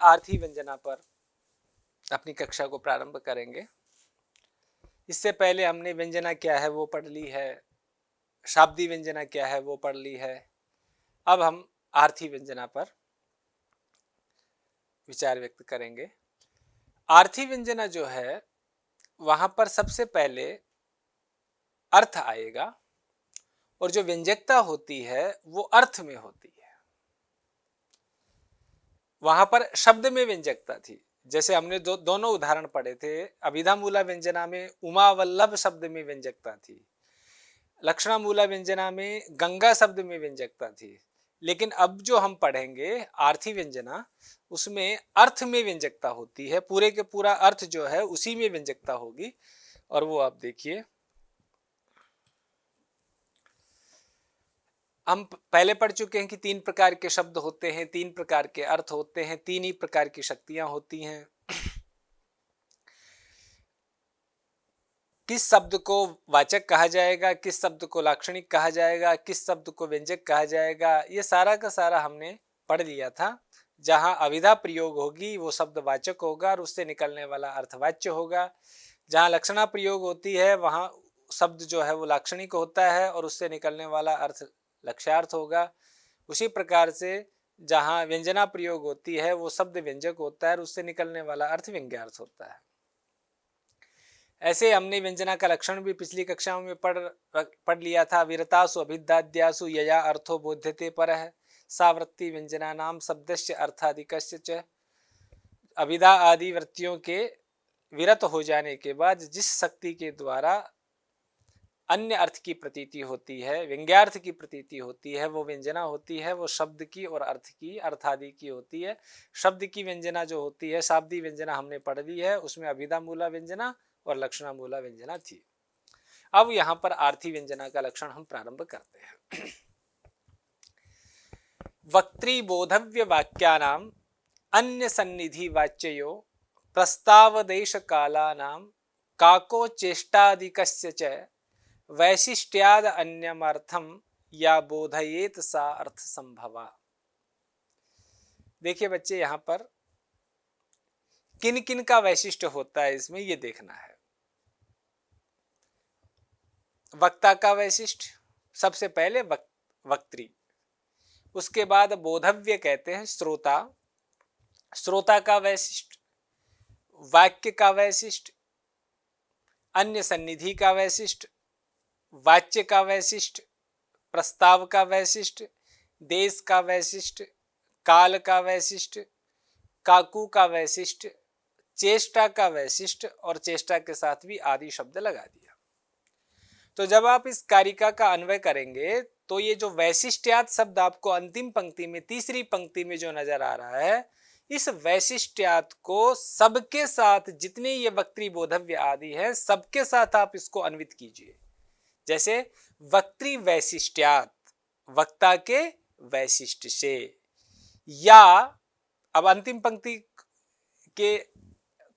आर्थी व्यंजना पर अपनी कक्षा को प्रारंभ करेंगे। इससे पहले हमने व्यंजना क्या है वो पढ़ ली है, शाब्दी व्यंजना क्या है वो पढ़ ली है। अब हम आर्थी व्यंजना पर विचार व्यक्त करेंगे। आर्थी व्यंजना जो है वहां पर सबसे पहले अर्थ आएगा और जो व्यंजकता होती है वो अर्थ में होती है। वहां पर शब्द में व्यंजकता थी। जैसे हमने दोनों उदाहरण पढ़े थे। अभिधा मूला व्यंजना में उमा वल्लभ शब्द में व्यंजकता थी, लक्षणा मूला व्यंजना में गंगा शब्द में व्यंजकता थी। लेकिन अब जो हम पढ़ेंगे आर्थी व्यंजना, उसमें अर्थ में व्यंजकता होती है। पूरे के पूरा अर्थ जो है उसी में व्यंजकता होगी। और वो आप देखिए, हम पहले पढ़ चुके हैं कि 3 प्रकार के शब्द होते हैं, 3 प्रकार के अर्थ होते हैं, 3 ही प्रकार की शक्तियां होती हैं। किस शब्द को वाचक कहा जाएगा, किस शब्द को लाक्षणिक कहा जाएगा, किस शब्द को व्यंजक कहा जाएगा, ये सारा का सारा हमने पढ़ लिया था। जहां अभिधा प्रयोग होगी वो शब्द वाचक होगा और उससे निकलने वाला अर्थवाच्य होगा। जहां लक्षणा प्रयोग होती है वहां शब्द जो है वो लाक्षणिक होता है और उससे निकलने वाला अर्थ लक्ष्यार्थ होगा। उसी प्रकार से जहां व्यंजना प्रयोग होती है वो शब्द व्यंजक होता है और उससे निकलने वाला अर्थ व्यंग्यार्थ होता है। ऐसे हमने व्यंजना का लक्षण भी पिछली कक्षाओं में पढ़ लिया था। विरतासु अभिदाद्यासु यया अर्थो बोध्यते परः सा वृत्ति व्यंजना नाम शब्दस्य अर्थाधिकस्य च। अभिधा आदि वृत्तियों के विरत हो जाने के बाद जिस शक्ति के द्वारा अन्य अर्थ की प्रतीति होती है, व्यंग्यार्थ की प्रतीति होती है, वो व्यंजना होती है। वो शब्द की और अर्थ की, अर्थादि की होती है। शब्द की व्यंजना जो होती है, शाब्दी व्यंजना हमने पढ़ ली है, उसमें अभिधा मूला व्यंजना और लक्षणा मूला व्यंजना थी। अब यहां पर आर्थी व्यंजना का लक्षण हम प्रारंभ करते हैं। वक्त्री बोधव्य वाक्यानाम अन्य सन्निधि वाच्यो प्रस्तावदेश कालानाम काको चेष्टादिकस्य च वैशिष्ट्याद अन्यमर्थम या बोधयेत सा अर्थ संभवा। देखिए बच्चे, यहां पर किन किन का वैशिष्ट्य होता है इसमें ये देखना है। वक्ता का वैशिष्ट्य सबसे पहले वक्त्री, उसके बाद बोधव्य कहते हैं श्रोता, श्रोता का वैशिष्ट्य, वाक्य का वैशिष्ट्य, अन्य सन्निधि का वैशिष्ट्य, वाच्य का वैशिष्ट्य, प्रस्ताव का वैशिष्ट्य, देश का वैशिष्ट्य, काल का वैशिष्ट्य, काकू का वैशिष्ट्य, चेष्टा का वैशिष्ट्य और चेष्टा के साथ भी आदि शब्द लगा दिया। तो जब आप इस कारिका का अन्वय करेंगे तो ये जो वैशिष्ट्यात शब्द आपको अंतिम पंक्ति में, तीसरी पंक्ति में जो नजर आ रहा है, इस वैशिष्ट्यात को सबके साथ, जितने ये वक्त्री बोधव्य आदि है, सबके साथ आप इसको अन्वित कीजिए। जैसे वक्त्री वैशिष्ट्यात, वक्ता के वैशिष्ट्य से, या अब अंतिम पंक्ति के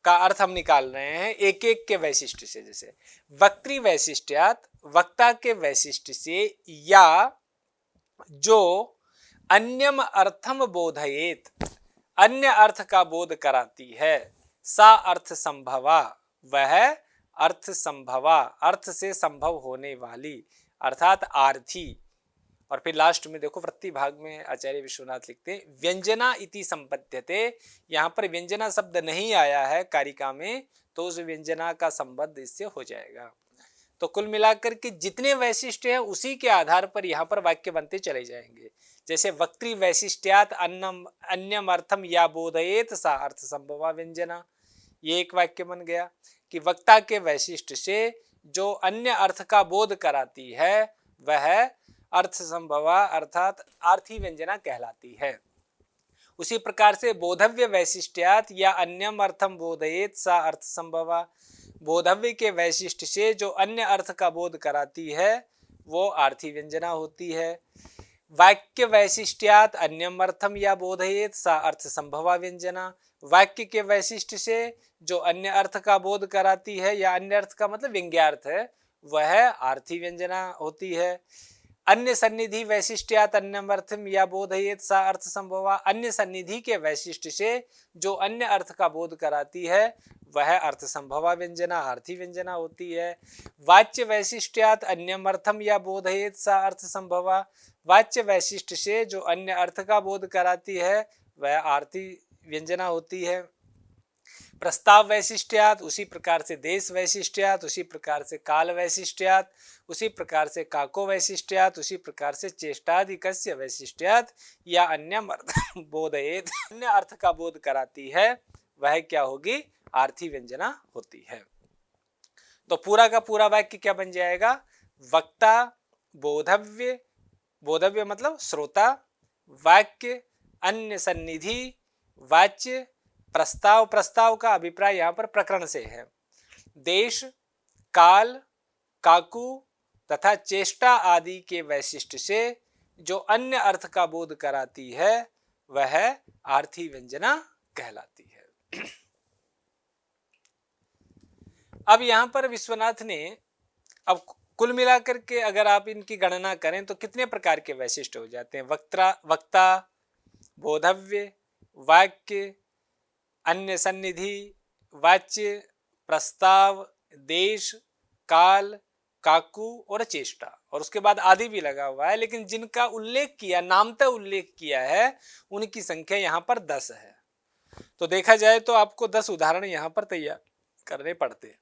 का अर्थ हम निकाल रहे हैं एक एक के वैशिष्ट्य से। जैसे वक्त्री वैशिष्ट्यात, वक्ता के वैशिष्ट्य से, या जो अन्यम अर्थम बोधयेत, अन्य अर्थ का बोध कराती है, सा अर्थ संभवा, वह अर्थ संभवा, अर्थ से संभव होने वाली, अर्थात आर्थी। और फिर लास्ट में देखो वृत्ति भाग में आचार्य विश्वनाथ लिखते हैं व्यंजना इति संपद्यते। यहां पर व्यंजना शब्द नहीं आया है कारिका में, तो उस व्यंजना का संबंध इससे हो जाएगा। तो कुल मिलाकर के जितने वैशिष्ट्य हैं उसी के आधार पर यहाँ पर वाक्य बनते चले जाएंगे। जैसे वक्त्री वैशिष्ट्यात अन्यम अर्थम या बोधयेत सा अर्थ संभवा व्यंजना, ये एक वाक्य बन गया कि वक्ता के वैशिष्ट्य से जो अन्य अर्थ का बोध कराती है वह अर्थ संभवा अर्थात आर्थी व्यंजना कहलाती है। उसी प्रकार से बोधव्य वैशिष्ट्यात या अन्यम अर्थम बोधयेत सा अर्थ संभवा, बोधव्य के वैशिष्ट्य से जो अन्य अर्थ का बोध कराती है वो आर्थी व्यंजना होती है। वाक्य वैशिष्ट्यात अन्यम अर्थम या बोधयेत सा अर्थ संभवा व्यंजना, वाक्य के वैशिष्ट्य से जो अन्य अर्थ का बोध कराती है, या अन्य अर्थ का मतलब व्यंग्यार्थ है, वह आर्थी व्यंजना होती है। अन्य सन्निधि वैशिष्ट्यात् अन्यमर्थम या बोधयेत सा अर्थ संभवा। अन्य सन्निधि के वैशिष्ट्य से जो अन्य अर्थ का बोध कराती है वह अर्थ संभवा व्यंजना, अर्थी व्यंजना होती है। वाच्य वैशिष्ट्यात् अन्यमर्थम या बोधयेत सा अर्थ संभवा। वाच्य वैशिष्ट्य से जो अन्य अर्थ का बोध कराती है वह आर्थी व्यंजना होती है। प्रस्ताव वैशिष्ट्यात् उसी प्रकार से देश वैशिष्ट्यात्, उसी प्रकार से काल वैशिष्ट्यात्, उसी प्रकार से काको वैशिष्ट्यात्, उसी प्रकार से चेष्टादिकस्य वैशिष्ट्यात् या अन्यम अर्थ बोधयेत, अन्य अर्थ का बोध कराती है वह क्या होगी? आर्थी व्यंजना होती है। तो पूरा का पूरा वाक्य क्या बन जाएगा? वक्ता बोधव्य, बोधव्य मतलब श्रोता, वाक्य अन्य सन्निधि, वाच्य प्रस्ताव, प्रस्ताव का अभिप्राय यहाँ पर प्रकरण से है, देश काल काकु तथा चेष्टा आदि के वैशिष्ट्य से जो अन्य अर्थ का बोध कराती है वह आर्थी व्यंजना कहलाती है। अब यहाँ पर विश्वनाथ ने अब कुल मिलाकर के अगर आप इनकी गणना करें तो कितने प्रकार के वैशिष्ट्य हो जाते हैं? वक्ता, बोधव्य, वाक्य, अन्य सन्निधि, वाच्य, प्रस्ताव, देश, काल, काकु और चेष्टा, और उसके बाद आदि भी लगा हुआ है, लेकिन जिनका उल्लेख किया, नामतः उल्लेख किया है, उनकी संख्या यहाँ पर 10 है। तो देखा जाए तो आपको 10 उदाहरण यहाँ पर तैयार करने पड़ते हैं,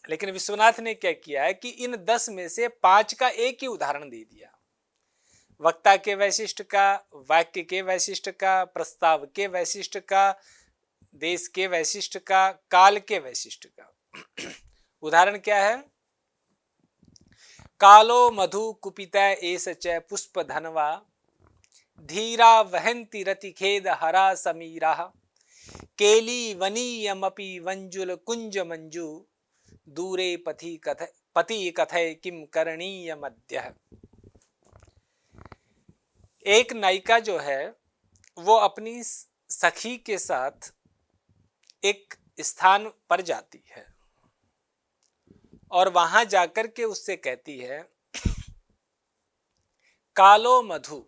लेकिन विश्वनाथ ने क्या किया है कि इन 10 में से 5 का एक ही उदाहरण दे दिया। वक्ता के वैशिष्ट्य का, वाक्य के वैशिष्ट्य का, प्रस्ताव के वैशिष्ट्य का, देश के वैशिष्ट्य का, काल के वैशिष्ट्य का। उदाहरण क्या है? कालो मधु कुपित एस च पुष्प धनवा, धीरा वहन्ति रति खेद हरा समीरा, केली वनीयमपि वंजुल कुंज मंजू, दूरे पति कथय किम करणीय मध्य। एक नायिका जो है वो अपनी सखी के साथ एक स्थान पर जाती है और वहां जाकर के उससे कहती है, कालो मधु।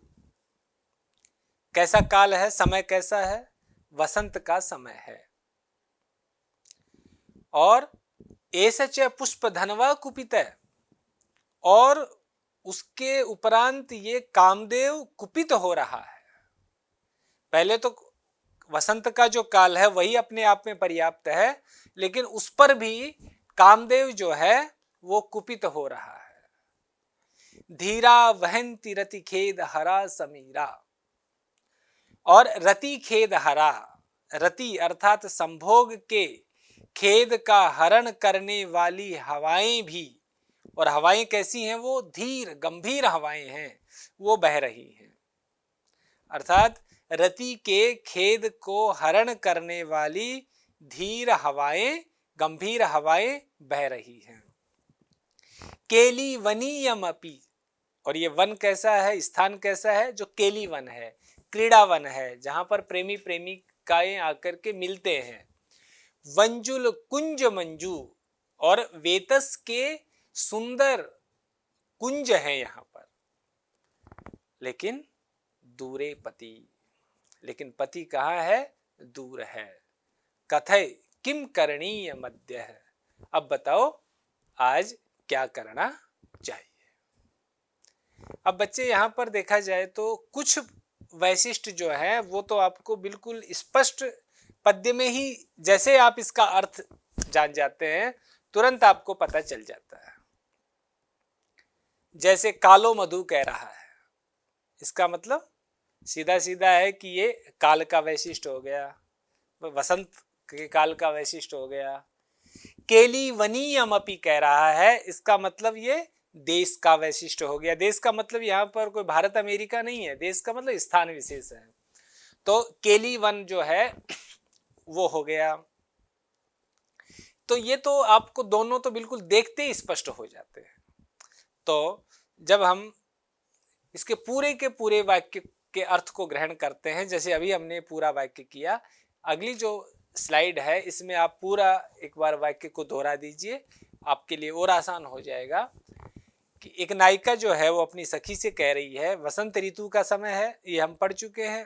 कैसा काल है? समय कैसा है? वसंत का समय है। और ऐसे च पुष्प धनवा कुपित है, और उसके उपरांत ये कामदेव कुपित हो रहा है। पहले तो वसंत का जो काल है वही अपने आप में पर्याप्त है, लेकिन उस पर भी कामदेव जो है वो कुपित हो रहा है। धीरा वहन्ति रति खेद हरा समीरा, और रति खेद हरा, रति अर्थात संभोग के खेद का हरण करने वाली हवाएं भी, और हवाएं कैसी हैं? वो धीर गंभीर हवाएं हैं, वो बह रही हैं। अर्थात रति के खेद को हरण करने वाली धीर हवाएं, गंभीर हवाएं बह रही हैं। केली वनीयम अपि, और ये वन कैसा है, स्थान कैसा है? जो केली वन है, क्रीड़ा वन है, जहां पर प्रेमी प्रेमिकाएं आकर के मिलते हैं। वंजुल कुंज मंजू, और वेतस के सुंदर कुंज है यहाँ पर, लेकिन दूरे पति, लेकिन पति कहाँ है? दूर है। कथय किम करणीय मध्य है, अब बताओ आज क्या करना चाहिए। अब बच्चे यहाँ पर देखा जाए तो कुछ वैशिष्ट जो है वो तो आपको बिल्कुल स्पष्ट पद्य में ही, जैसे आप इसका अर्थ जान जाते हैं तुरंत आपको पता चल जाता है। जैसे कालो मधु कह रहा है, इसका मतलब सीधा सीधा है कि ये काल का वैशिष्ट हो गया, वसंत के काल का वैशिष्ट हो गया। केली वनीयम अपि कह रहा है, इसका मतलब ये देश का वैशिष्ट हो गया। देश का मतलब यहाँ पर कोई भारत अमेरिका नहीं है, देश का मतलब स्थान विशेष है। तो केली वन जो है वो हो गया। तो ये तो आपको दोनों तो बिल्कुल देखते ही स्पष्ट हो जाते हैं। तो जब हम इसके पूरे के पूरे वाक्य के अर्थ को ग्रहण करते हैं, जैसे अभी हमने पूरा वाक्य किया, अगली जो स्लाइड है इसमें आप पूरा एक बार वाक्य को दोहरा दीजिए, आपके लिए और आसान हो जाएगा। कि एक नायिका जो है वो अपनी सखी से कह रही है वसंत ऋतु का समय है, ये हम पढ़ चुके हैं।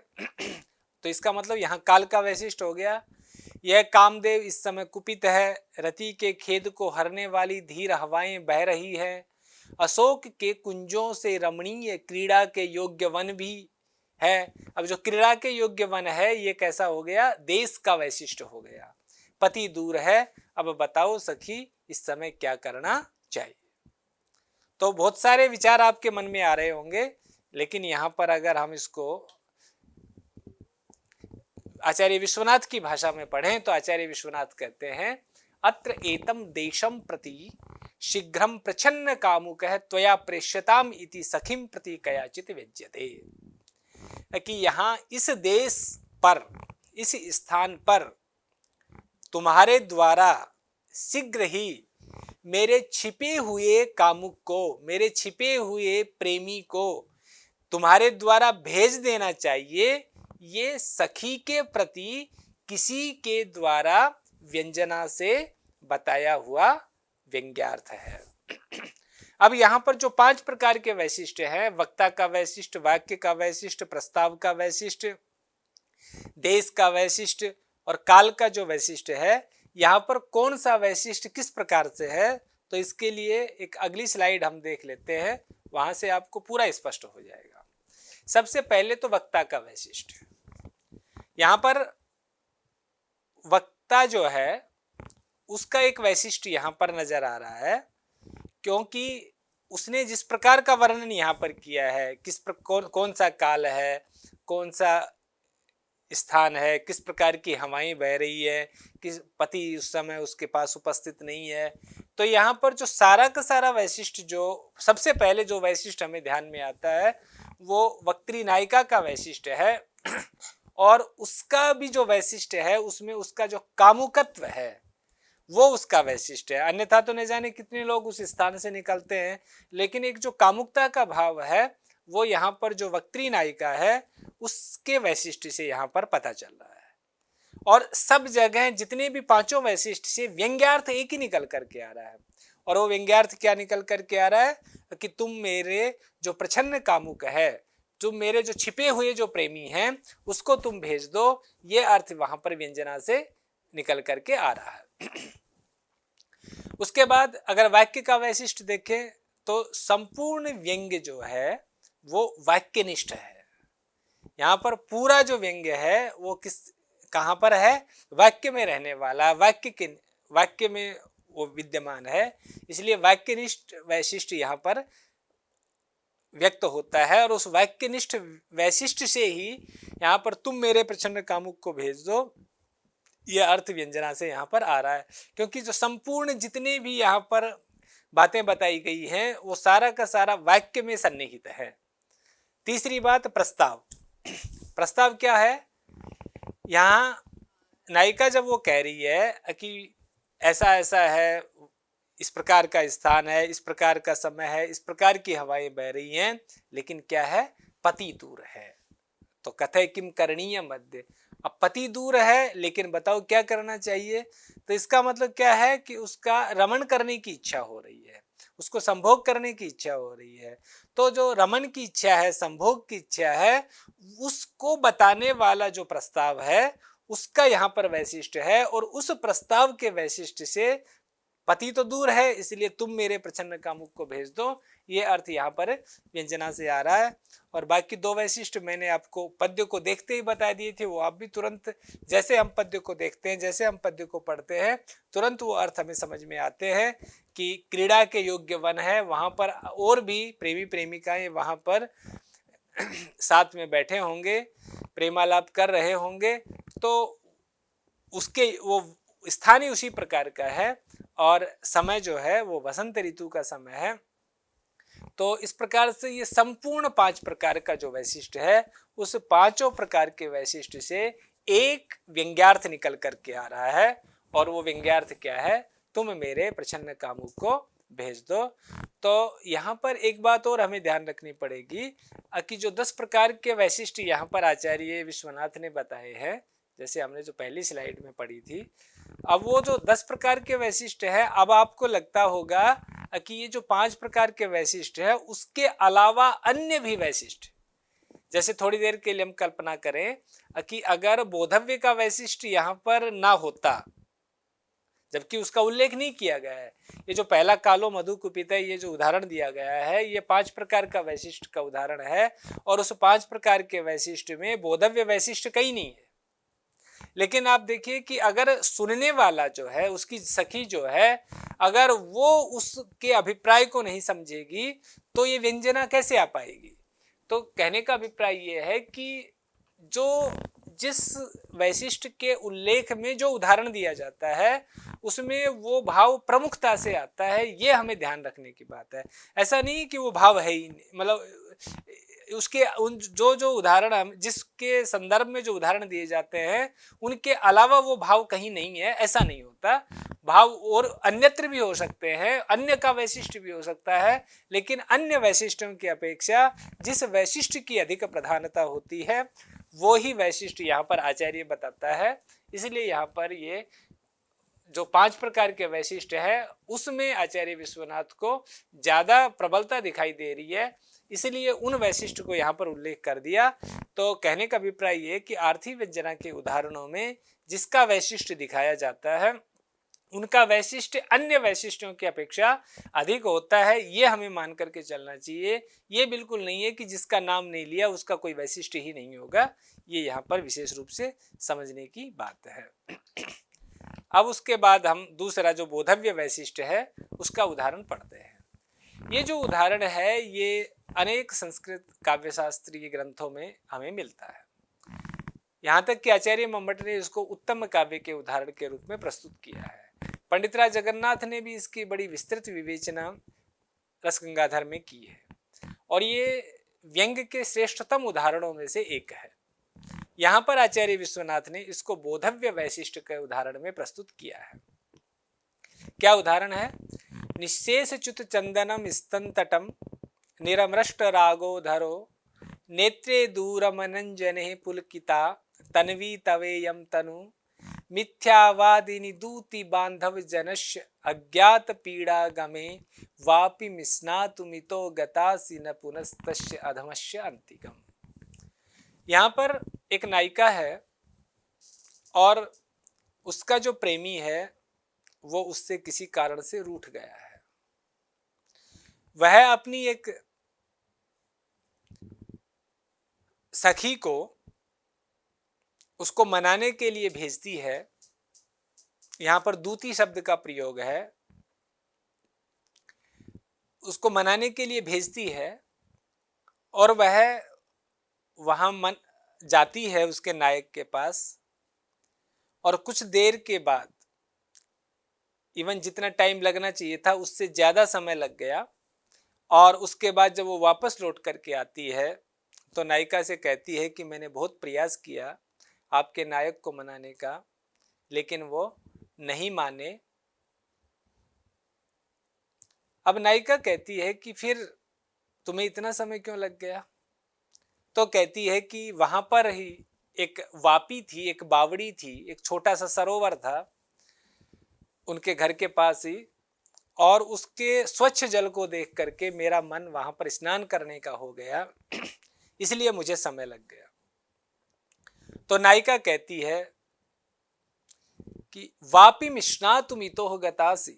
तो इसका मतलब यहाँ काल का वैशिष्ट हो गया। यह कामदेव इस समय कुपित है, रति के खेद को हरने वाली धीर हवाएं बह रही है, अशोक के कुंजों से रमणीय क्रीड़ा के योग्य वन भी है। अब जो क्रीड़ा के योग्य वन है ये कैसा हो गया, देश का वैशिष्ट हो गया। पति दूर है, अब बताओ सखी इस समय क्या करना चाहिए। तो बहुत सारे विचार आपके मन में आ रहे होंगे, लेकिन यहां पर अगर हम इसको आचार्य विश्वनाथ की भाषा में पढ़ें तो आचार्य विश्वनाथ कहते हैं, अत्र एतम देशम प्रति शीघ्रम प्रच्छन्न कामुकः त्वया प्रेष्यताम इति सखीम प्रति कयाचित व्यज्यते। कि यहाँ इस देश पर, इस स्थान पर तुम्हारे द्वारा शीघ्र ही मेरे छिपे हुए कामुक को, मेरे छिपे हुए प्रेमी को तुम्हारे द्वारा भेज देना चाहिए। ये सखी के प्रति किसी के द्वारा व्यंजना से बताया हुआ व्यंग्यार्थ है। अब यहाँ पर जो 5 प्रकार के वैशिष्ट हैं, वक्ता का वैशिष्ट, वाक्य का वैशिष्ट, प्रस्ताव का वैशिष्ट, देश का वैशिष्ट और काल का जो वैशिष्ट है, यहाँ पर कौन सा वैशिष्ट किस प्रकार से है, तो इसके लिए एक अगली स्लाइड हम देख लेते हैं, वहां से आपको पूरा स्पष्ट हो जाएगा। सबसे पहले तो वक्ता का वैशिष्ट। यहाँ पर वक्ता जो है उसका एक वैशिष्ट यहाँ पर नजर आ रहा है, क्योंकि उसने जिस प्रकार का वर्णन यहाँ पर किया है, कौन सा काल है, कौन सा स्थान है, किस प्रकार की हवाएं बह रही है, किस पति उस समय उसके पास उपस्थित नहीं है, तो यहाँ पर जो सारा का सारा वैशिष्ट, जो सबसे पहले जो वैशिष्ट हमें ध्यान में आता है वो वक्त्री नायिका का वैशिष्ट है। और उसका भी जो वैशिष्ट है उसमें उसका जो कामुकत्व है वो उसका वैशिष्ट है। अन्यथा तो न जाने कितने लोग उस स्थान से निकलते हैं, लेकिन एक जो कामुकता का भाव है वो यहाँ पर जो वक्त्री नायिका है उसके वैशिष्ट से यहाँ पर पता चल रहा है। और सब जगह जितने भी 5 वैशिष्ट से व्यंग्यार्थ एक ही निकल करके आ रहा है, और वो व्यंग्यार्थ क्या निकल करके आ रहा है कि तुम मेरे जो प्रच्छन्न कामुक है, तुम मेरे जो छिपे हुए जो प्रेमी हैं उसको तुम भेज दो, ये अर्थ वहां पर व्यंजना से निकल करके आ रहा है। उसके बाद अगर वाक्य का वैशिष्ट देखें तो संपूर्ण व्यंग्य जो है वो वाक्यनिष्ठ है। यहाँ पर पूरा जो व्यंग्य है वो कहाँ पर है, वाक्य में रहने वाला, वाक्य में वो विद्यमान है, इसलिए वाक्यनिष्ठ वैशिष्ट यहाँ पर व्यक्त होता है। और उस वाक्यनिष्ठ वैशिष्ट से ही यहाँ पर तुम मेरे प्रच्छन्न कामुक को भेज दो, यह अर्थ व्यंजना से यहाँ पर आ रहा है, क्योंकि जो संपूर्ण जितने भी यहाँ पर बातें बताई गई हैं वो सारा का सारा वाक्य में सन्निहित है। तीसरी बात प्रस्ताव। प्रस्ताव क्या है, यहाँ नायिका जब वो कह रही है कि ऐसा ऐसा है, इस प्रकार का स्थान है, इस प्रकार का समय है, इस प्रकार की हवाएं बह रही हैं, लेकिन क्या है, पति दूर है, तो कथय किम करणीय मध्य। अब पति दूर है लेकिन बताओ क्या करना चाहिए, तो इसका मतलब क्या है कि उसका रमण करने की इच्छा हो रही है, उसको संभोग करने की इच्छा हो रही है। तो जो रमण की इच्छा है, संभोग की इच्छा है, उसको बताने वाला जो प्रस्ताव है उसका यहाँ पर वैशिष्ट है। और उस प्रस्ताव के वैशिष्ट से पति तो दूर है इसलिए तुम मेरे प्रच्छन्न कामुक को भेज दो, ये अर्थ यहाँ पर व्यंजना से आ रहा है। और बाकी 2 वैशिष्ट मैंने आपको पद्य को देखते ही बता दिए थे, वो आप भी तुरंत, जैसे हम पद्य को देखते हैं, जैसे हम पद्य को पढ़ते हैं, तुरंत वो अर्थ हमें समझ में आते हैं कि क्रीड़ा के योग्य वन है, वहां पर और भी प्रेमी प्रेमिकाएं वहां पर साथ में बैठे होंगे, प्रेमालाप कर रहे होंगे, तो उसके वो स्थान ही उसी प्रकार का है और समय जो है वो वसंत ऋतु का समय है। तो इस प्रकार से ये संपूर्ण 5 प्रकार का जो वैशिष्ट है उस 5 प्रकार के वैशिष्ट से एक व्यंग्यार्थ निकल करके आ रहा है, और वो व्यंग्यार्थ क्या है, तुम मेरे प्रच्छन्न कामुक को भेज दो। तो यहाँ पर एक बात और हमें ध्यान रखनी पड़ेगी कि जो 10 प्रकार के वैशिष्ट यहाँ पर आचार्य विश्वनाथ ने बताए हैं, जैसे हमने जो पहली स्लाइड में पढ़ी थी। अब वो जो 10 प्रकार के वैशिष्ट है, अब आपको लगता होगा कि ये जो 5 प्रकार के वैशिष्ट है उसके अलावा अन्य भी वैशिष्ट, जैसे थोड़ी देर के लिए हम कल्पना करें कि अगर बोधव्य का वैशिष्ट यहाँ पर ना होता, जबकि उसका उल्लेख नहीं किया गया है, ये जो पहला कालो मधु कुपित है, ये जो उदाहरण दिया गया है ये 5 प्रकार का वैशिष्ट का उदाहरण है, और उस 5 प्रकार के वैशिष्ट में बोधव्य वैशिष्ट कहीं नहीं है। लेकिन आप देखिए कि अगर सुनने वाला जो है, उसकी सखी जो है, अगर वो उसके अभिप्राय को नहीं समझेगी तो ये व्यंजना कैसे आ पाएगी। तो कहने का अभिप्राय ये है कि जो जिस वैशिष्ट के उल्लेख में जो उदाहरण दिया जाता है उसमें वो भाव प्रमुखता से आता है, ये हमें ध्यान रखने की बात है। ऐसा नहीं कि वो भाव है ही नहीं, मतलब उसके उन जो उदाहरण जिसके संदर्भ में जो उदाहरण दिए जाते हैं उनके अलावा वो भाव कहीं नहीं है, ऐसा नहीं होता। भाव और अन्यत्र भी हो सकते हैं, अन्य का वैशिष्ट भी हो सकता है, लेकिन अन्य वैशिष्टों की अपेक्षा जिस वैशिष्ट की अधिक प्रधानता होती है वो ही वैशिष्ट यहाँ पर आचार्य बताता है। इसलिए यहाँ पर ये जो 5 प्रकार के वैशिष्ट है उसमें आचार्य विश्वनाथ को ज्यादा प्रबलता दिखाई दे रही है, इसलिए उन वैशिष्ट को यहाँ पर उल्लेख कर दिया। तो कहने का अभिप्राय ये कि आर्थी व्यंजना के उदाहरणों में जिसका वैशिष्ट दिखाया जाता है उनका वैशिष्ट अन्य वैशिष्टों की अपेक्षा अधिक होता है, ये हमें मान करके चलना चाहिए। ये बिल्कुल नहीं है कि जिसका नाम नहीं लिया उसका कोई वैशिष्ट ही नहीं होगा, ये यहाँ पर विशेष रूप से समझने की बात है। अब उसके बाद हम दूसरा जो बोधव्य वैशिष्ट है उसका उदाहरण पढ़ते हैं। ये जो उदाहरण है ये अनेक संस्कृत काव्यशास्त्रीय ग्रंथों में हमें मिलता है, यहाँ तक कि आचार्य मम्मट ने इसको उत्तम काव्य के उदाहरण के रूप में प्रस्तुत किया है। पंडित राज जगन्नाथ ने भी इसकी बड़ी विस्तृत विवेचना रसगंगाधर में की है, और ये व्यंग के श्रेष्ठतम उदाहरणों में से एक है। यहाँ पर आचार्य विश्वनाथ ने इसको बोधव्य वैशिष्ट के उदाहरण में प्रस्तुत किया है। क्या उदाहरण है? निशेष च्युत चंदनम स्तंतटम निरमृष्ट रागोधरो नेत्रे दूरमनंजने पुलकिता तन्वी तवेयम तनु मिथ्यावादिनी दूति बांधव जनस्य अज्ञात पीड़ा गमे वापि मिस्नातु मितो गतासि न पुनस्तस्य अधमस्य अंतिकम। यहाँ पर एक नायिका है और उसका जो प्रेमी है वो उससे किसी कारण से रूठ गया है। वह अपनी एक सखी को उसको मनाने के लिए भेजती है। यहाँ पर दूती शब्द का प्रयोग है, उसको मनाने के लिए भेजती है और वह वहां जाती है उसके नायक के पास, और कुछ देर के बाद इवन जितना टाइम लगना चाहिए था उससे ज्यादा समय लग गया, और उसके बाद जब वो वापस लौट करके आती है तो नायिका से कहती है कि मैंने बहुत प्रयास किया आपके नायक को मनाने का, लेकिन वो नहीं माने। अब नायिका कहती है कि फिर तुम्हें इतना समय क्यों लग गया? तो कहती है कि वहां पर ही एक वापी थी, एक बावड़ी थी, एक छोटा सा सरोवर था उनके घर के पास ही, और उसके स्वच्छ जल को देख करके मेरा मन वहां पर स्नान करने का हो गया, इसलिए मुझे समय लग गया। तो नायिका कहती है कि वापी मिश्ना तुम इतो हो गतासी,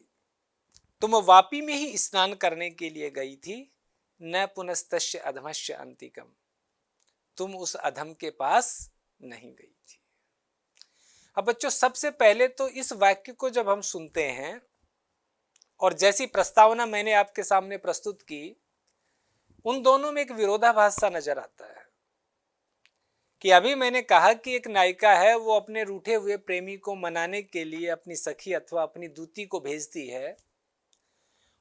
तुम वापी में ही स्नान करने के लिए गई थी, न पुनस्तस्य अधमस्य अंतिकम, तुम उस अधम के पास नहीं गई थी। अब बच्चों सबसे पहले तो इस वाक्य को जब हम सुनते हैं और जैसी प्रस्तावना मैंने आपके सामने प्रस्तुत की, उन दोनों में एक विरोधाभास सा नजर आता है कि अभी मैंने कहा कि एक नायिका है, वो अपने रूठे हुए प्रेमी को मनाने के लिए अपनी सखी अथवा अपनी दूती को भेजती है,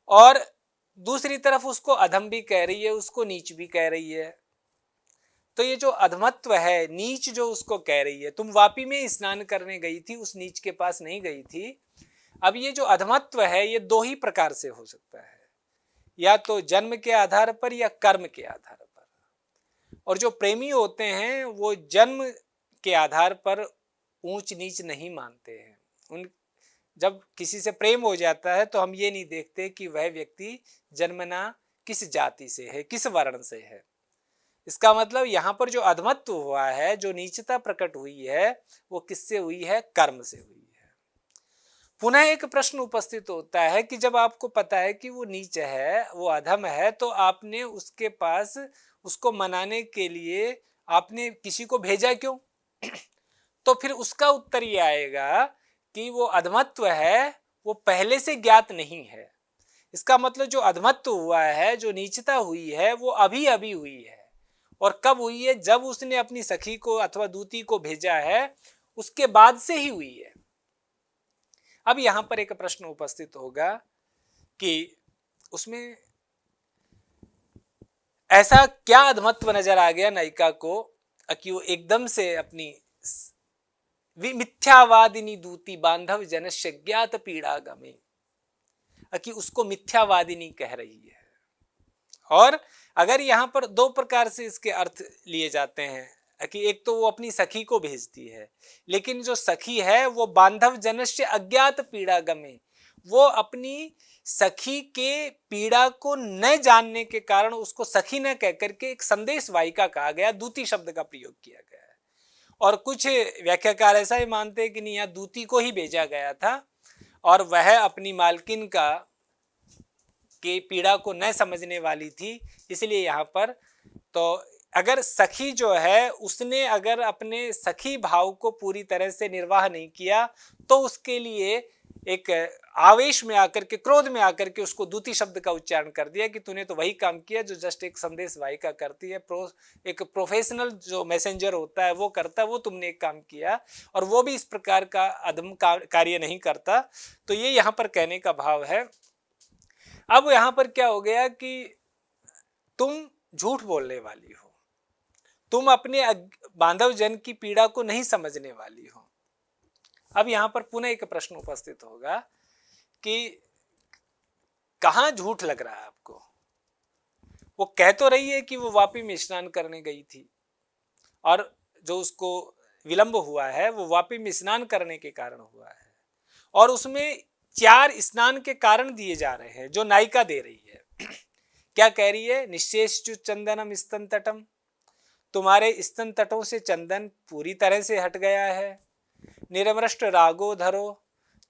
और दूसरी तरफ उसको अधम भी कह रही है, उसको नीच भी कह रही है। तो ये जो अधमत्व है, नीच जो उसको कह रही है, तुम वापी में स्नान करने गई थी, उस नीच के पास नहीं गई थी। अब ये जो अधमत्व है ये दो ही प्रकार से हो सकता है, या तो जन्म के आधार पर या कर्म के आधार पर। और जो प्रेमी होते हैं वो जन्म के आधार पर ऊंच नीच नहीं मानते हैं। उन जब किसी से प्रेम हो जाता है तो हम ये नहीं देखते कि वह व्यक्ति जन्मना किस जाति से है, किस वर्ण से है। इसका मतलब यहाँ पर जो अधमत्व हुआ है, जो नीचता प्रकट हुई है, वो किससे हुई है? कर्म से हुई है। पुनः एक प्रश्न उपस्थित होता है कि जब आपको पता है कि वो नीच है, वो अधम है, तो आपने उसके पास उसको मनाने के लिए आपने किसी को भेजा क्यों? तो फिर उसका उत्तर ये आएगा कि वो अधमत्व है, वो पहले से ज्ञात नहीं है। इसका मतलब जो अधमत्व हुआ है, जो नीचता हुई है, वो अभी अभी हुई है। और कब हुई है? जब उसने अपनी सखी को अथवा दूती को भेजा है, उसके बाद से ही हुई है। अब यहां पर एक प्रश्न उपस्थित होगा कि उसमें ऐसा क्या अधमत्व नजर आ गया नायिका को कि वो एकदम से अपनी मिथ्यावादिनी दूती बांधव जनस्य ज्ञात पीड़ा गमे, कि उसको मिथ्यावादिनी कह रही है। और अगर यहाँ पर दो प्रकार से इसके अर्थ लिए जाते हैं कि एक तो वो अपनी सखी को भेजती है, लेकिन जो सखी है वो बांधव जनस्य अज्ञात पीड़ा गमे, वो अपनी सखी के पीड़ा को न जानने के कारण उसको सखी न कह करके एक संदेश वाहिका कहा गया, दूती शब्द का प्रयोग किया गया है। और कुछ व्याख्याकार ऐसा ही मानते हैं कि नहीं, यहाँ दूती को ही भेजा गया था और वह अपनी मालकिन का के पीड़ा को न समझने वाली थी, इसलिए यहाँ पर तो अगर सखी जो है उसने अगर अपने सखी भाव को पूरी तरह से निर्वाह नहीं किया तो उसके लिए एक आवेश में आकर के, क्रोध में आकर के उसको दूती शब्द का उच्चारण कर दिया कि तूने तो वही काम किया जो जस्ट एक संदेश वाहिका करती है, एक प्रोफेशनल जो मैसेंजर होता है वो करता है, वो तुमने एक काम किया और वो भी इस प्रकार का अदम कार्य नहीं करता। तो ये यहाँ पर कहने का भाव है। अब यहाँ पर क्या हो गया कि तुम झूठ बोलने वाली हो, तुम अपने बांधव जन की पीड़ा को नहीं समझने वाली हो। अब यहां पर पुनः एक प्रश्न उपस्थित होगा कि कहां झूठ लग रहा है आपको? वो कह तो रही है कि वो वापी में स्नान करने गई थी और जो उसको विलंब हुआ है वो वापी में स्नान करने के कारण हुआ है, और उसमें 4 स्नान के कारण दिए जा रहे हैं जो नायिका दे रही है। क्या कह रही है? निशेष चंदनम स्तन तटम, तुम्हारे स्तन तटों से चंदन पूरी तरह से हट गया है। निरमृष्ट रागो धरो,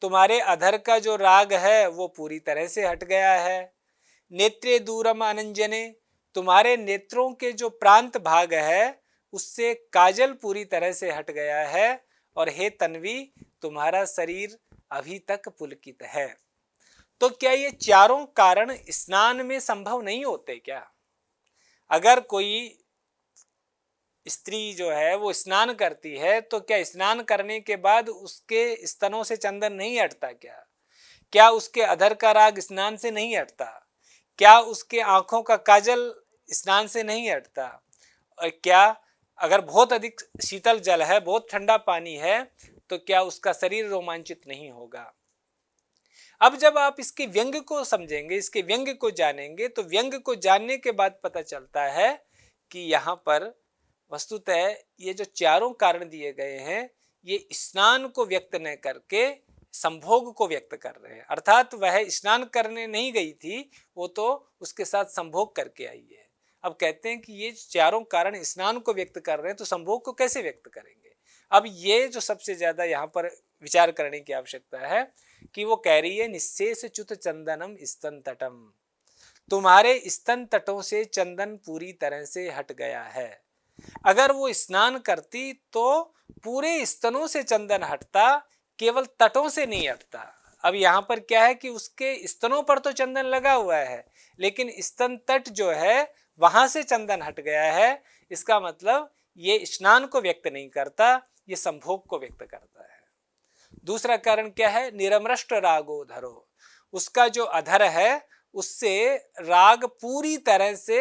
तुम्हारे अधर का जो राग है वो पूरी तरह से हट गया है। नेत्रे दूरम अनंजने, तुम्हारे नेत्रों के जो प्रांत भाग है उससे काजल पूरी तरह से हट गया है। और हे तन्वी, तुम्हारा शरीर अभी तक पुलकित है। तो क्या ये चारों कारण स्नान में संभव नहीं होते क्या? अगर कोई स्त्री जो है वो स्नान करती है तो क्या स्नान करने के बाद उसके स्तनों से चंदन नहीं हटता क्या? क्या उसके अधर का राग स्नान से नहीं हटता? क्या उसके आंखों का काजल स्नान से नहीं हटता? और क्या अगर बहुत अधिक शीतल जल है, बहुत ठंडा पानी है, तो क्या उसका शरीर रोमांचित नहीं होगा? अब जब आप इसके व्यंग को समझेंगे, इसके व्यंग को जानेंगे, तो व्यंग को जानने के बाद पता चलता है कि यहाँ पर वस्तुतः ये जो चारों कारण दिए गए हैं ये स्नान को व्यक्त न करके संभोग को व्यक्त कर रहे हैं। अर्थात वह स्नान करने नहीं गई थी, वो तो उसके साथ संभोग करके आई है। अब कहते हैं कि ये चारों कारण स्नान को व्यक्त कर रहे हैं, तो संभोग को कैसे व्यक्त करेंगे? अब ये जो सबसे ज्यादा यहाँ पर विचार करने की आवश्यकता है कि वो कह रही है निशेष च्युत चंदनम स्तन तटम, तुम्हारे स्तन तटों से चंदन पूरी तरह से हट गया है। अगर वो स्नान करती तो पूरे स्तनों से चंदन हटता, केवल तटों से नहीं हटता। अब यहाँ पर क्या है कि उसके स्तनों पर तो चंदन लगा हुआ है, लेकिन स्तन तट जो है वहां से चंदन हट गया है। इसका मतलब ये स्नान को व्यक्त नहीं करता, ये संभोग को व्यक्त करता है। दूसरा कारण क्या है? निरमृष्ट रागो धरो, उसका जो अधर है उससे राग पूरी तरह से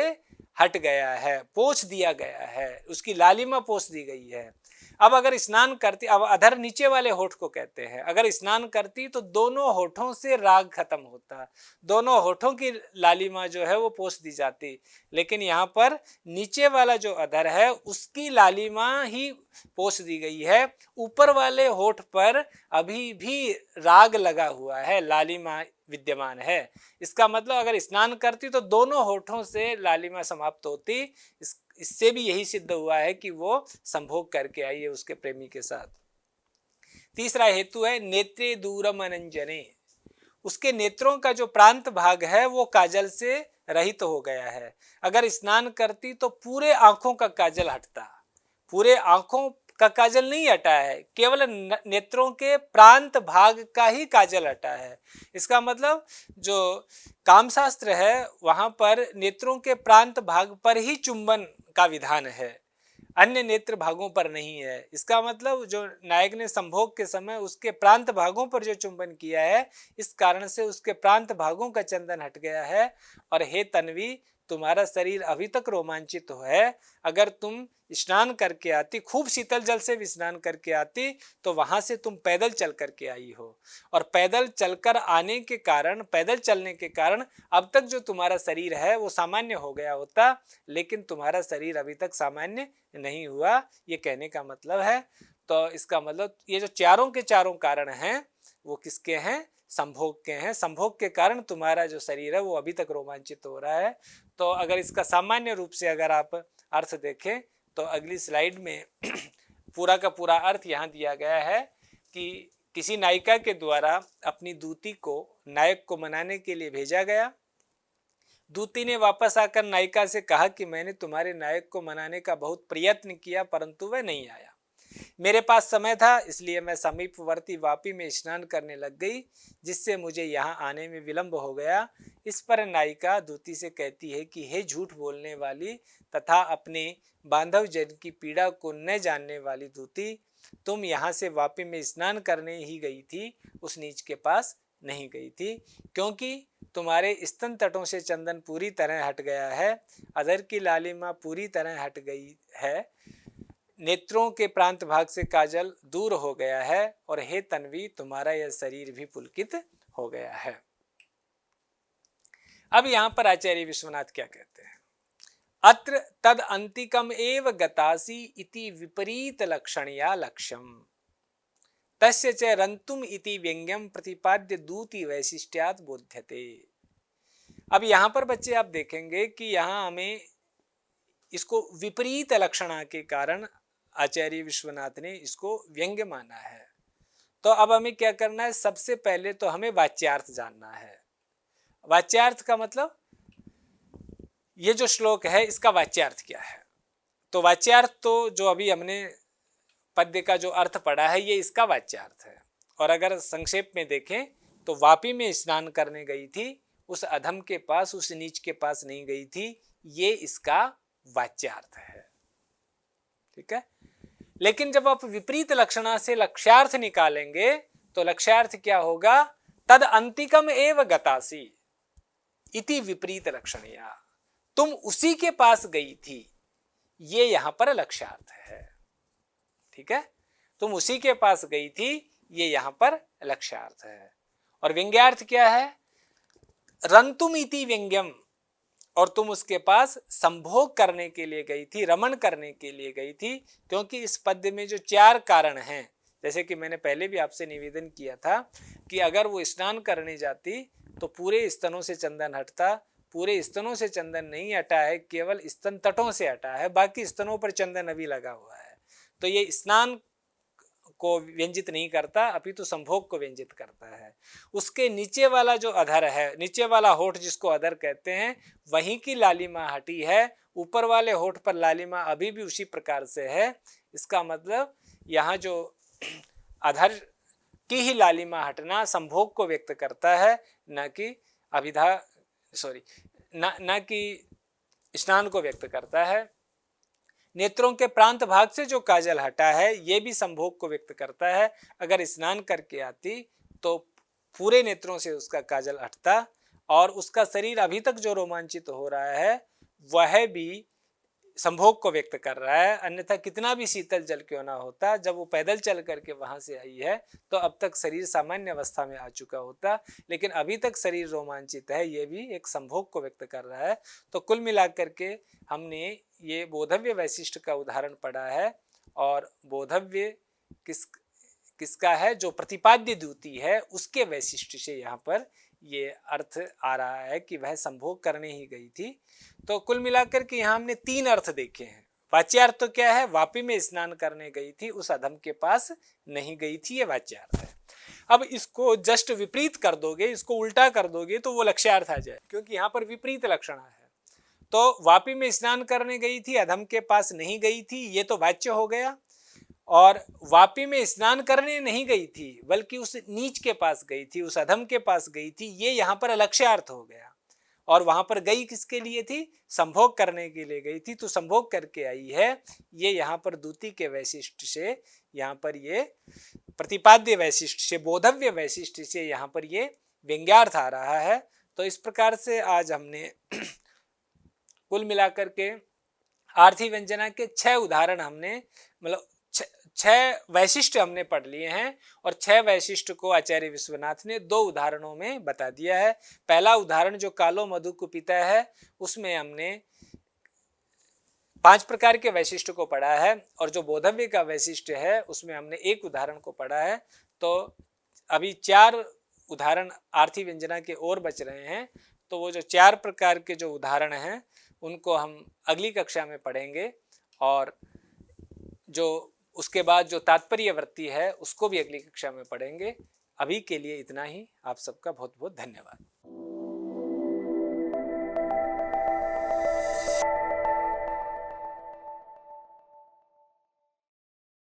हट गया है, पोंछ दिया गया है, उसकी लालिमा पोंछ दी गई है। अब अगर स्नान करती, अब अधर नीचे वाले होठ को कहते हैं, अगर स्नान करती तो दोनों होठों से राग खत्म होता, दोनों होठों की लालिमा जो है वो पोंछ दी जाती। लेकिन यहाँ पर नीचे वाला जो अधर है उसकी लालिमा ही पोंछ दी गई है, ऊपर वाले होठ पर अभी भी राग लगा हुआ है, लालिमा विद्यमान है। इसका मतलब अगर स्नान करती तो दोनों होठों से लालिमा समाप्त होती। इससे भी यही सिद्ध हुआ है कि वो संभोग करके आई है उसके प्रेमी के साथ। तीसरा हेतु है नेत्रे दूरम अनंजने, उसके नेत्रों का जो प्रांत भाग है वो काजल से रहित हो गया है। अगर स्नान करती तो पूरे आंखों का काजल हटता, पूरे आंखों का काजल नहीं हटा है, केवल नेत्रों के प्रांत भाग का ही काजल हटा है। इसका मतलब जो कामशास्त्र है वहां पर नेत्रों के प्रांत भाग पर ही चुंबन का विधान है, अन्य नेत्र भागों पर नहीं है। इसका मतलब जो नायक ने संभोग के समय उसके प्रांत भागों पर जो चुंबन किया है, इस कारण से उसके प्रांत भागों का चंदन हट गया है। और हे तन्वी, तुम्हारा शरीर अभी तक रोमांचित है। अगर तुम स्नान करके आती, खूब शीतल जल से भी स्नान करके आती, तो वहां से तुम पैदल चल करके आई हो, और पैदल चलकर आने के कारण, पैदल चलने के कारण अब तक जो तुम्हारा शरीर है वो सामान्य हो गया होता, लेकिन तुम्हारा शरीर अभी तक सामान्य नहीं हुआ, ये कहने का मतलब है। तो इसका मतलब ये जो चारों के चारों कारण हैं वो किसके हैं? संभोग के हैं। संभोग के कारण तुम्हारा जो शरीर है वो अभी तक रोमांचित हो रहा है। तो अगर इसका सामान्य रूप से अगर आप अर्थ देखें तो अगली स्लाइड में पूरा का पूरा अर्थ यहाँ दिया गया है कि किसी नायिका के द्वारा अपनी दूती को नायक को मनाने के लिए भेजा गया। दूती ने वापस आकर नायिका से कहा कि मैंने तुम्हारे नायक को मनाने का बहुत प्रयत्न किया परंतु वह नहीं आया। मेरे पास समय था इसलिए मैं समीपवर्ती वापी में स्नान करने लग गई, जिससे मुझे यहाँ आने में विलंब हो गया। इस पर नायिका दूती से कहती है कि हे झूठ बोलने वाली तथा अपने बांधव जन की पीड़ा को न जानने वाली दूती, तुम यहाँ से वापी में स्नान करने ही गई थी, उस नीच के पास नहीं गई थी, क्योंकि तुम्हारे स्तन तटों से चंदन पूरी तरह हट गया है, अधर की लालिमा पूरी तरह हट गई है, नेत्रों के प्रांत भाग से काजल दूर हो गया है, और हे तन्वी, तुम्हारा यह शरीर भी पुलकित हो गया है। अब यहां पर आचार्य विश्वनाथ क्या कहते हैं? अत्र तद अंतिकम एव गतासी इति विपरीत लक्षणया लक्ष्यम तस्य च रंतुम इति व्यंग्यम प्रतिपाद्य दूती वैशिष्ट्यात् बोध्यते। अब यहां पर बच्चे आप देखेंगे कि यहां हमें इसको विपरीत लक्षणा के कारण आचार्य विश्वनाथ ने इसको व्यंग्य माना है। तो अब हमें क्या करना है? सबसे पहले तो हमें वाच्यार्थ जानना है। वाच्यार्थ का मतलब ये जो श्लोक है इसका वाच्यार्थ क्या है? तो वाच्यार्थ तो जो अभी हमने पद्य का जो अर्थ पढ़ा है ये इसका वाच्यार्थ है। और अगर संक्षेप में देखें तो वापी में स्नान करने गई थी, उस अधम के पास, उस नीच के पास नहीं गई थी, ये इसका वाच्यार्थ है। ठीक है। लेकिन जब आप विपरीत लक्षणा से लक्ष्यार्थ निकालेंगे तो लक्ष्यार्थ क्या होगा? तद अंतिकम एव गतासी इति विपरीत लक्षणया, तुम उसी के पास गई थी, ये यहां पर लक्ष्यार्थ है। ठीक है, तुम उसी के पास गई थी, ये यहां पर लक्ष्यार्थ है। और व्यंग्यार्थ क्या है? रंतुम इति व्यंग्यम, और तुम उसके पास संभोग करने के लिए गई थी, रमण करने के लिए गई थी, क्योंकि इस पद्य में जो चार कारण हैं, जैसे कि मैंने पहले भी आपसे निवेदन किया था कि अगर वो स्नान करने जाती तो पूरे स्तनों से चंदन हटता, पूरे स्तनों से चंदन नहीं हटा है, केवल स्तन तटों से हटा है, बाकी स्तनों पर चंदन अभी लगा हुआ है। तो ये स्नान को व्यंजित नहीं करता, अपितु संभोग को व्यंजित करता है। उसके नीचे वाला जो अधर है, नीचे वाला होठ जिसको अधर कहते हैं, वहीं की लालिमा हटी है, ऊपर वाले होठ पर लालिमा अभी भी उसी प्रकार से है। इसका मतलब यहाँ जो अधर की ही लालिमा हटना संभोग को व्यक्त करता है, न कि न कि स्नान को व्यक्त करता है। नेत्रों के प्रांत भाग से जो काजल हटा है ये भी संभोग को व्यक्त करता है। अगर स्नान करके आती तो पूरे नेत्रों से उसका काजल हटता, और उसका शरीर अभी तक जो रोमांचित हो रहा है वह भी संभोग को व्यक्त कर रहा है। अन्यथा कितना भी शीतल जल क्यों ना होता, जब वो पैदल चल करके वहां से आई है तो अब तक शरीर सामान्य अवस्था में आ चुका होता, लेकिन अभी तक शरीर रोमांचित है, ये भी एक संभोग को व्यक्त कर रहा है। तो कुल मिलाकर के हमने ये बोधव्य वैशिष्ट का उदाहरण पढ़ा है। और बोधव्य किसका है? जो प्रतिपाद्य द्युति है उसके वैशिष्ट से यहाँ पर ये अर्थ आ रहा है कि वह संभोग करने ही गई थी। तो कुल मिलाकर के यहाँ हमने 3 अर्थ देखे हैं। वाच्यार्थ तो क्या है? वापी में स्नान करने गई थी, उस अधम के पास नहीं गई थी, ये वाच्यार्थ है। अब इसको जस्ट विपरीत कर दोगे, इसको उल्टा कर दोगे तो वो लक्ष्यार्थ आ जाए, क्योंकि यहाँ पर विपरीत लक्षण है। तो वापी में स्नान करने गई थी, अधम के पास नहीं गई थी, ये तो वाच्य हो गया। और वापी में स्नान करने नहीं गई थी बल्कि उस नीच के पास गई थी, उस अधम के पास गई थी, ये यहाँ पर अलक्ष्यार्थ हो गया। और वहां पर गई किसके लिए थी? संभोग करने के लिए गई थी, तो संभोग करके आई है। ये यहाँ पर द्युति के वैशिष्ट से, यहाँ पर ये प्रतिपाद्य वैशिष्ट से, बोधव्य वैशिष्ट से यहाँ पर ये व्यंग्यार्थ आ रहा है। तो इस प्रकार से आज हमने कुल मिलाकर के आर्थी व्यंजना के 6 उदाहरण हमने, मतलब 6 वैशिष्ट हमने पढ़ लिए हैं। और 6 वैशिष्ट को आचार्य विश्वनाथ ने 2 उदाहरणों में बता दिया है। पहला उदाहरण जो कालो मधु कुपिता है, उसमें हमने 5 प्रकार के वैशिष्ट को पढ़ा है। और जो बोधव्य का वैशिष्ट है उसमें हमने 1 उदाहरण को पढ़ा है। तो अभी 4 उदाहरण आर्थी व्यंजना के और बच रहे हैं। तो वो जो 4 प्रकार के जो उदाहरण हैं उनको हम अगली कक्षा में पढ़ेंगे। और जो उसके बाद जो तात्पर्य वृत्ति है उसको भी अगली कक्षा में पढ़ेंगे। अभी के लिए इतना ही। आप सबका बहुत बहुत धन्यवाद।